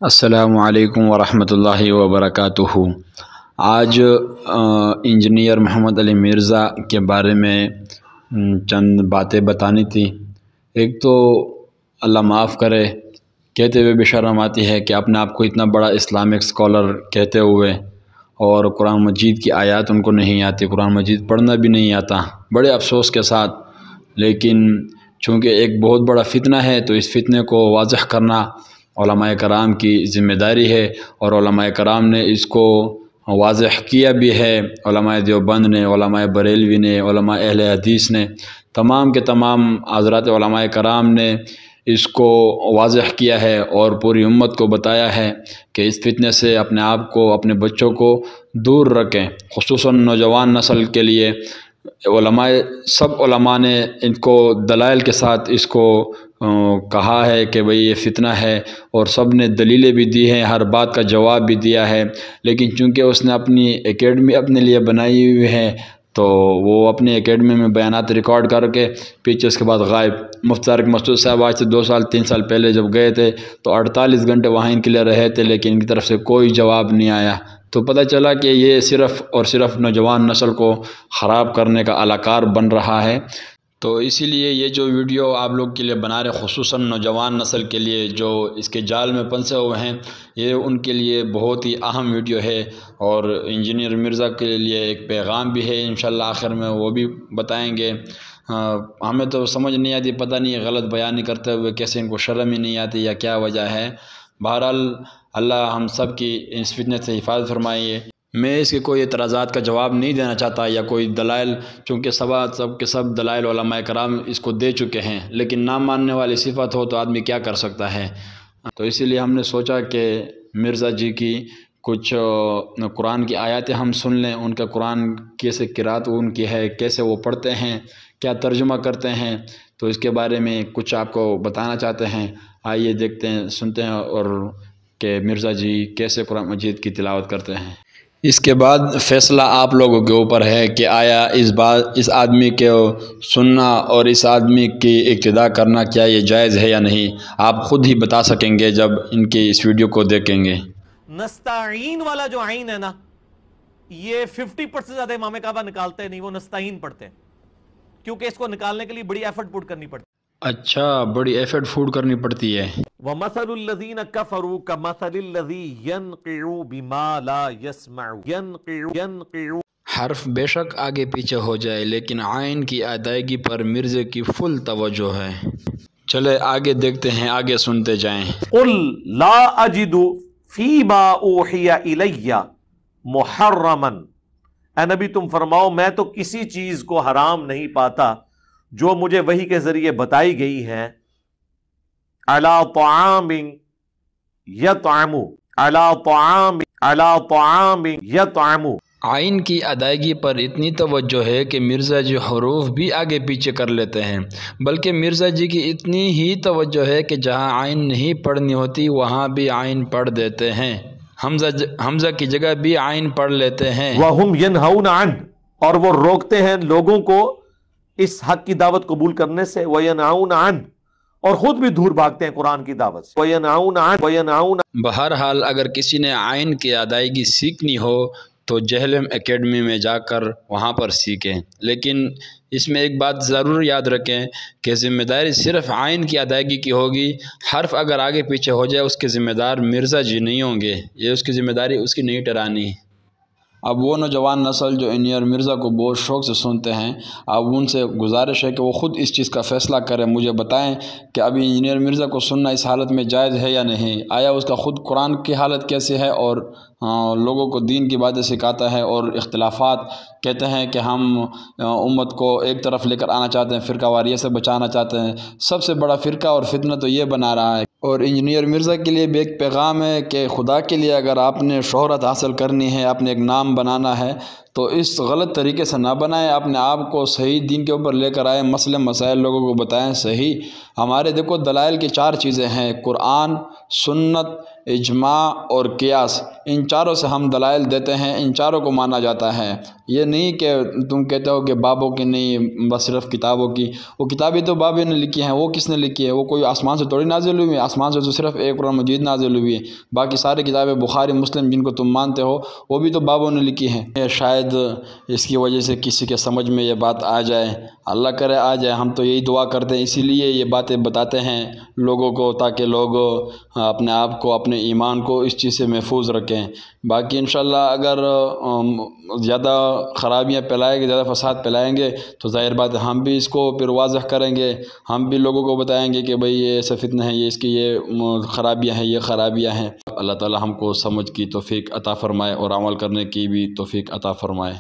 السلام علیکم ورحمۃ اللہ وبرکاتہ۔ آج انجینئر محمد علی مرزا کے بارے میں چند باتیں بتانی تھی۔ ایک تو اللہ معاف کرے، کہتے ہوئے بھی شرم آتی ہے کہ اپنے آپ کو اتنا بڑا اسلامک اسکالر کہتے ہوئے اور قرآن مجید کی آیات ان کو نہیں آتی، قرآن مجید پڑھنا بھی نہیں آتا، بڑے افسوس کے ساتھ۔ لیکن چونکہ ایک بہت بڑا فتنہ ہے تو اس فتنے کو واضح کرنا علماء کرام کی ذمہ داری ہے، اور علماء کرام نے اس کو واضح کیا بھی ہے۔ علماء دیوبند نے، علماء بریلوی نے، علماء اہل حدیث نے، تمام کے تمام حضرات علماء کرام نے اس کو واضح کیا ہے اور پوری امت کو بتایا ہے کہ اس فتنے سے اپنے آپ کو، اپنے بچوں کو دور رکھیں، خصوصاً نوجوان نسل کے لیے۔ سب علماء نے ان کو دلائل کے ساتھ اس کو کہا ہے کہ بھئی یہ فتنہ ہے، اور سب نے دلیلیں بھی دی ہیں، ہر بات کا جواب بھی دیا ہے۔ لیکن چونکہ اس نے اپنی اکیڈمی اپنے لیے بنائی ہوئی ہے تو وہ اپنی اکیڈمی میں بیانات ریکارڈ کر کے پیچھے اس کے بعد غائب۔ مفتی طارق مسعود صاحب آج سے 2 سال 3 سال پہلے جب گئے تھے تو 48 گھنٹے وہاں ان کے لیے رہے تھے، لیکن ان کی طرف سے کوئی جواب نہیں آیا۔ تو پتہ چلا کہ یہ صرف اور صرف نوجوان نسل کو خراب کرنے کا الاکار بن رہا ہے۔ تو اسی لیے یہ جو ویڈیو آپ لوگ کے لیے بنا رہے، خصوصاً نوجوان نسل کے لیے جو اس کے جال میں پھنسے ہوئے ہیں، یہ ان کے لیے بہت ہی اہم ویڈیو ہے، اور انجینئر مرزا کے لیے ایک پیغام بھی ہے، انشاءاللہ آخر میں وہ بھی بتائیں گے۔ ہمیں تو سمجھ نہیں آتی، پتہ نہیں غلط بیانی کرتے ہوئے کیسے ان کو شرم ہی نہیں آتی یا کیا وجہ ہے۔ بہرحال اللہ ہم سب کی اس فتنے سے حفاظت فرمائیے۔ میں اس کے کوئی اعتراضات کا جواب نہیں دینا چاہتا یا کوئی دلائل، چونکہ سب کے سب دلائل علماء کرام اس کو دے چکے ہیں، لیکن نہ ماننے والی صفت ہو تو آدمی کیا کر سکتا ہے۔ تو اسی لیے ہم نے سوچا کہ مرزا جی کی کچھ قرآن کی آیاتیں ہم سن لیں، ان کا قرآن کیسے قرات ان کی ہے، کیسے وہ پڑھتے ہیں، کیا ترجمہ کرتے ہیں، تو اس کے بارے میں کچھ آپ کو بتانا چاہتے ہیں۔ آئیے دیکھتے ہیں، سنتے ہیں اور کہ مرزا جی کیسے قرآن مجید کی تلاوت کرتے ہیں۔ اس کے بعد فیصلہ آپ لوگوں کے اوپر ہے کہ آیا اس آدمی کو سننا اور اس آدمی کی اقتداء کرنا کیا یہ جائز ہے یا نہیں، آپ خود ہی بتا سکیں گے جب ان کی اس ویڈیو کو دیکھیں گے۔ نستعین والا جو عین ہے نا، یہ 50% زیادہ امام کعبہ نکالتے نہیں، وہ نستعین پڑھتے ہیں، کیونکہ اس کو نکالنے کے لیے بڑی ایفرٹ پٹ کرنی پڑتی ہے۔ اچھا، بڑی ایفرٹ فوڈ کرنی پڑتی ہے۔ وَمَثَلُ الَّذِينَ كَفَرُوا كَمَثَلِ الَّذِي يَنْقِعُ بِمَا لَا يَسْمَعُ يَنْقِعُ۔ حرف بے شک آگے پیچھے ہو جائے، لیکن عین کی ادائیگی پر مرزے کی فل توجہ ہے۔ چلے آگے دیکھتے ہیں، آگے سنتے جائیں۔ قُلْ لَا أَجِدُ فِي مَا أُوحِيَ إِلَيَّ مُحَرَّمًا۔ اے نبی تم فرماؤ میں تو کسی چیز کو حرام نہیں پاتا جو مجھے وحی کے ذریعے بتائی گئی ہے، عَلَى طَعَامٍ يَطْعَمُ۔ عین کی ادائیگی پر اتنی توجہ ہے کہ مرزا جی حروف بھی آگے پیچھے کر لیتے ہیں، بلکہ مرزا جی کی اتنی ہی توجہ ہے کہ جہاں عین نہیں پڑھنی ہوتی وہاں بھی عین پڑھ دیتے ہیں، حمزہ کی جگہ بھی عین پڑھ لیتے ہیں۔ وَهُمْ يَنْهَوْنَ عَنْهُ، اور وہ روکتے ہیں لوگوں کو اس حق کی دعوت قبول کرنے سے، وَيَنْهَوْنَ عَنْهُ، اور خود بھی دور بھاگتے ہیں قرآن کی دعوت سے، وَيَنْهَوْنَ عَنْهُ۔ بہرحال اگر کسی نے عین کی ادائیگی سیکھنی ہو تو جہلم اکیڈمی میں جا کر وہاں پر سیکھیں، لیکن اس میں ایک بات ضرور یاد رکھیں کہ ذمہ داری صرف عین کی ادائیگی کی ہوگی، حرف اگر آگے پیچھے ہو جائے اس کے ذمہ دار مرزا جی نہیں ہوں گے، یہ اس کی ذمہ داری اس کی نہیں ٹرانی۔ اب وہ نوجوان نسل جو انجینئر مرزا کو بہت شوق سے سنتے ہیں، اب ان سے گزارش ہے کہ وہ خود اس چیز کا فیصلہ کریں، مجھے بتائیں کہ ابھی انجینئر مرزا کو سننا اس حالت میں جائز ہے یا نہیں، آیا اس کا خود قرآن کی حالت کیسے ہے، اور لوگوں کو دین کی باتیں سکھاتا ہے، اور اختلافات کہتے ہیں کہ ہم امت کو ایک طرف لے کر آنا چاہتے ہیں، فرقہ واریت سے بچانا چاہتے ہیں، سب سے بڑا فرقہ اور فتنہ تو یہ بنا رہا ہے۔ اور انجینئر مرزا کے لیے بھی ایک پیغام ہے کہ خدا کے لیے اگر آپ نے شہرت حاصل کرنی ہے، اپنے ایک نام بنانا ہے، تو اس غلط طریقے سے نہ بنائیں، اپنے آپ کو صحیح دین کے اوپر لے کر آئیں، مسئلے مسائل لوگوں کو بتائیں صحیح۔ ہمارے دیکھو دلائل کی 4 چیزیں ہیں، قرآن، سنت، اجماع اور قیاس۔ ان چاروں سے ہم دلائل دیتے ہیں، ان چاروں کو مانا جاتا ہے۔ یہ نہیں کہ تم کہتے ہو کہ بابوں کی نہیں، بس صرف کتابوں کی۔ وہ کتابیں تو بابوں نے لکھی ہیں، وہ کس نے لکھی ہے؟ وہ کوئی آسمان سے تھوڑی نازل ہوئی ہے، آسمان سے تو صرف ایک قرآن مجید نازل ہوئی ہے۔ باقی ساری کتابیں بخاری مسلم جن کو تم مانتے ہو وہ بھی تو بابوں نے لکھی ہیں۔ شاید اس کی وجہ سے کسی کے سمجھ میں یہ بات آ جائے، اللہ کرے آ جائے، ہم تو یہی دعا کرتے ہیں، اسی لیے یہ باتیں بتاتے ہیں لوگوں کو، تاکہ لوگ اپنے آپ کو، اپنے ایمان کو اس چیز سے محفوظ رکھیں۔ باقی انشاءاللہ اگر زیادہ خرابیاں پھیلائیں گے، زیادہ فساد پھیلائیں گے تو ظاہر بات ہے ہم بھی اس کو پھر واضح کریں گے، ہم بھی لوگوں کو بتائیں گے کہ بھئی یہ ایسا فتنہ ہے، یہ اس کی یہ خرابیاں ہیں، یہ خرابیاں ہیں۔ اللہ تعالی ہم کو سمجھ کی توفیق عطا فرمائے اور عمل کرنے کی بھی توفیق عطا فرمائے۔